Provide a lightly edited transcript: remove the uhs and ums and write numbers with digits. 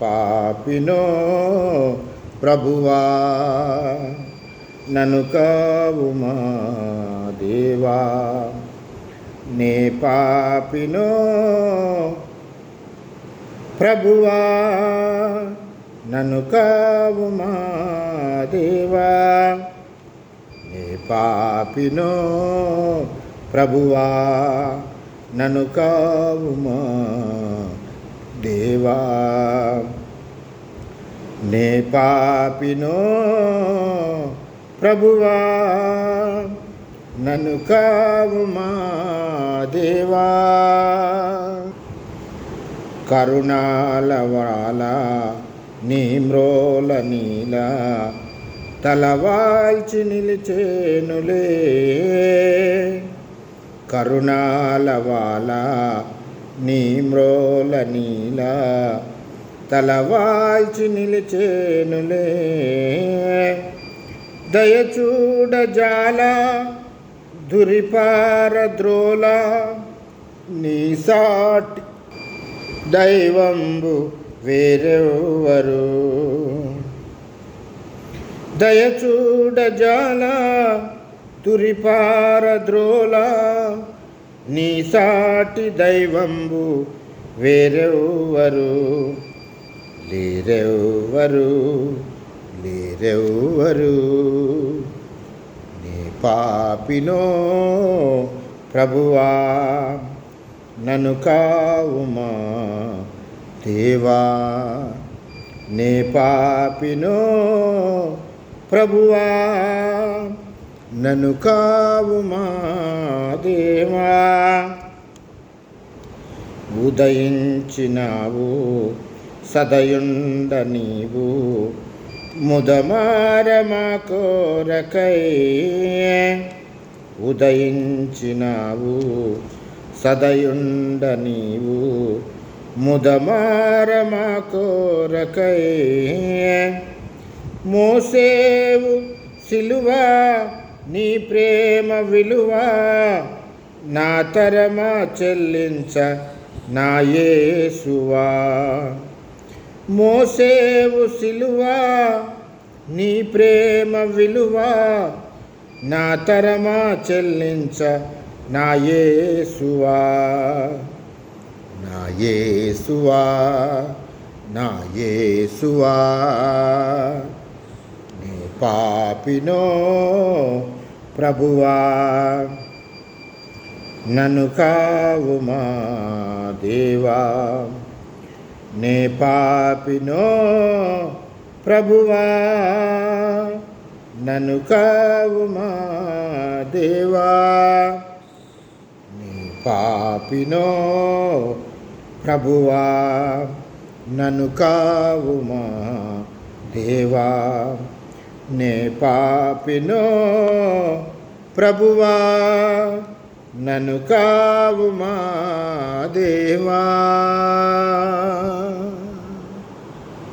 పాపినో ప్రభువా నన్ను కావుమా దేవా. నే పాపినో ప్రభువా నన్ను కావుమా దేవా. నే పాపినో ప్రభువా నన్ను కావుమా దేవా. నే పాపినో ప్రభువా నన్ను కావుమా దేవా. కరుణాలవాల నీ మ్రోల నీల తలవాల్చి నిలిచేనులే. కరుణాలవాల నీ మ్రోల నీల తలవాల్చి నిలిచేనులే. దయచూడజాల దురిపారద్రోల నీ సాటి దైవంబు వేరెవ్వరు. దయచూడజాల దురిపారద్రోల నీ సాటి దైవంబు వేరెవ్వరు లేరెవ్వరు లేరెవ్వరు. నీ పాపినో ప్రభువా నన్ను కావుమా దేవా. నే పాపినో ప్రభువా నన్ను కావుమా దేవా. ఉదయించినావు సదయుండ నీవు ముదమార మా కోరకై. ఉదయించినావు సదయుండ నీవు ముదమార మా కోరకై. మోసేవు సిలువ నీ ప్రేమ విలువ నా తరమా చెల్లించ నా యేసువా. మోసేవు సిలువ నీ ప్రేమ విలువ నా తరమా చెల్లించ నా యేసువా. నా యేసువా నా యేసువా. నీ పాపినో ప్రభువా నన్ను కావుమా దేవా. నే పాపినో ప్రభువా నన్ను కావుమా దేవా. నీ పాపినో ప్రభువా నన్ను కావుమా దేవా. నే పాపినో ప్రభువా నన్ను కావుమా దేవా.